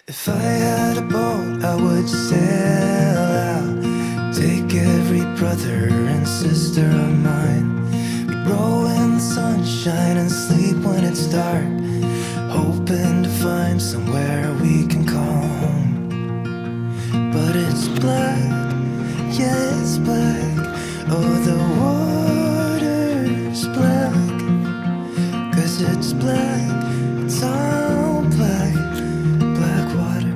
If I had a boat, I would sail out, take every brother and sister of mine. We'd roll in the sunshine and sleep when it's dark, hoping to find somewhere we can call home. But it's black, yeah, it's black. Oh, the water's black, 'cause it's black, it's all black, black water.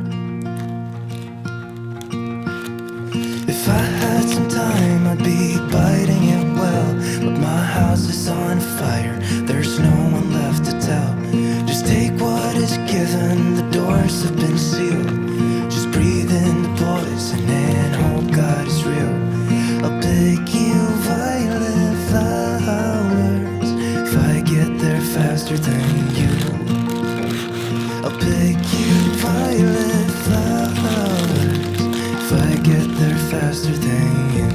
If I had some time, I'd be biting it well, but my house is on fire, there's no one left to tell. Just take what is given, the doors have been sealed. Just breathe in the poison and hope God is real. I'll pick you violet flowers if I get there faster than you. I'll pick you violet flowers if I get there faster than you.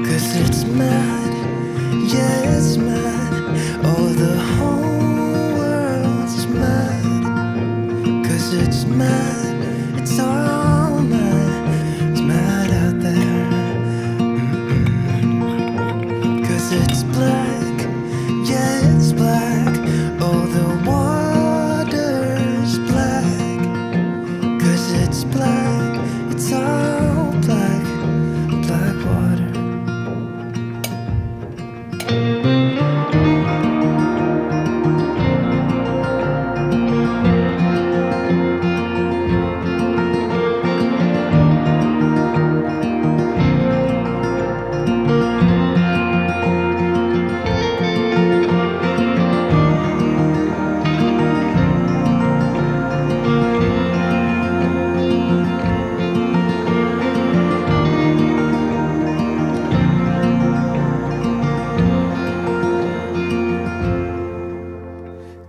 'Cause it's mad, yeah, it's mad. Oh, the whole world's mad. 'Cause it's mad, it's all mad. It's mad out there. It's black, yeah, it's black. Oh, the water's black, 'cause it's black, it's all black, black water.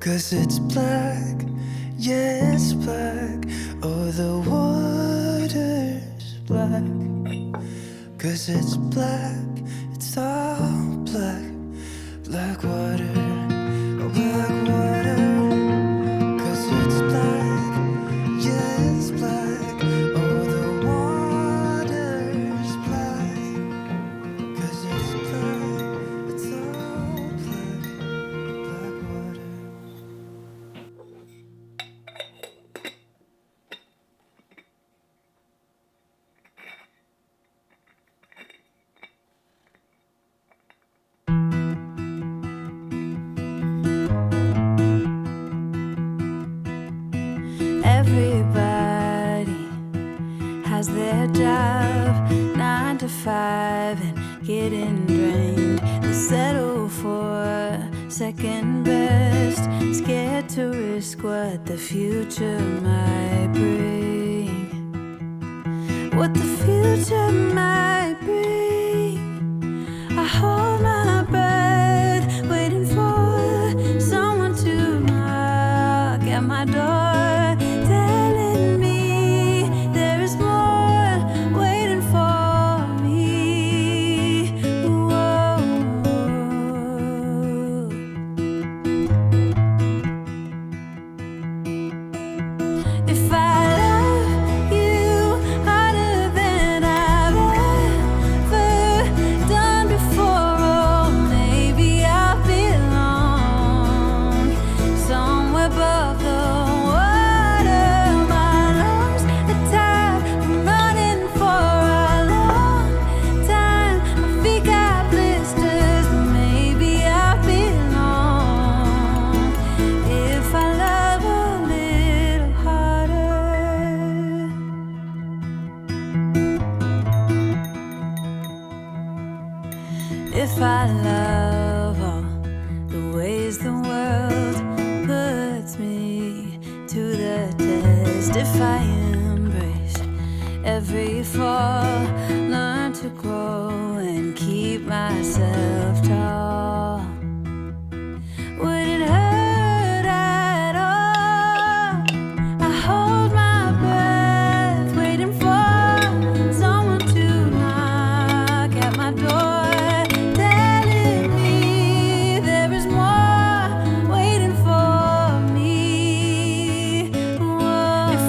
Cause it's black, yeah, it's black. Oh, the water's black. Cause it's black, it's all black, black water, oh, black water. Cause it's black, yeah, it's black. Oh, the water's black. Cause it's black, it's all black, black water. Everybody has their job, 9 to 5, and getting drained. They settle for second best, scared to risk what the future might bring. What the future might bring. I hold my breath, waiting for someone to knock at my door. If I love all the ways the world puts me to the test, if I embrace every fall, learn to grow and keep myself tall, would it hurt at all? I hold my breath, waiting for someone to knock at my door. If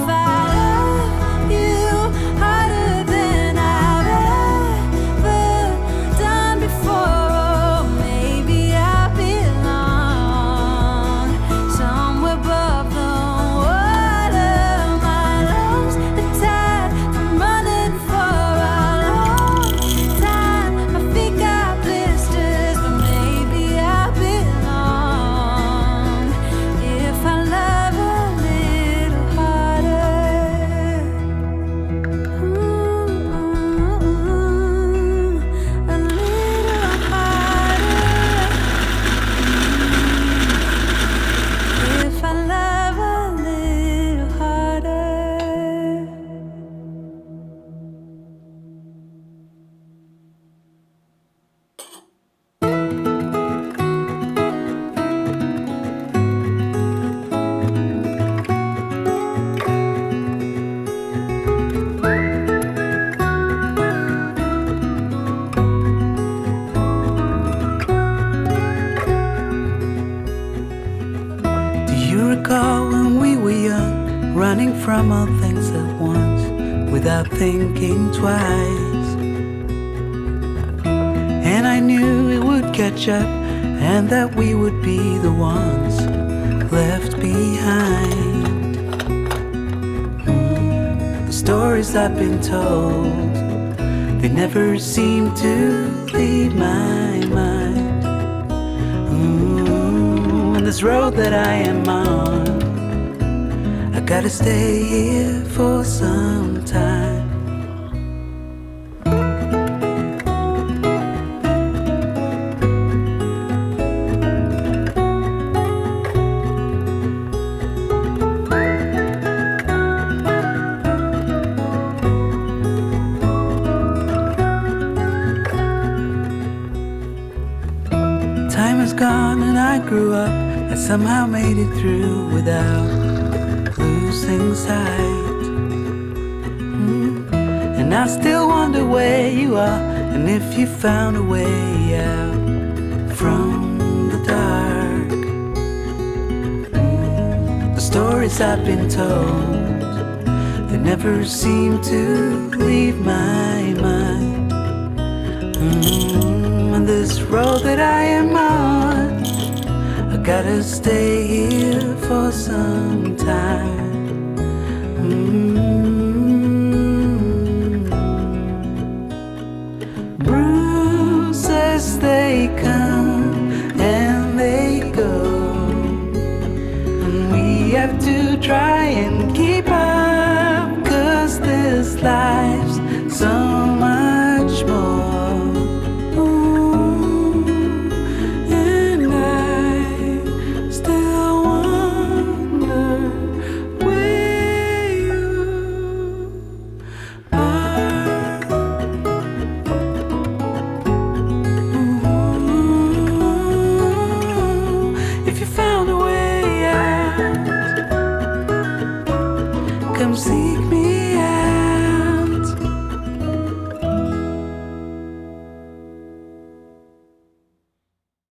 running from all things at once without thinking twice. And I knew it would catch up and that we would be the ones left behind. The stories I've been told, they never seem to leave my mind. And this road that I am on, I gotta stay here for some time. Time is gone and I grew up. I somehow made it through without losing sight. And I still wonder where you are, and if you found a way out from the dark. The stories I've been told, they never seem to leave my mind. On this road that I am on, I gotta stay here for some time. Bruises, they come and they go, and we have to try and keep up, 'cause this life's so much more. Come seek me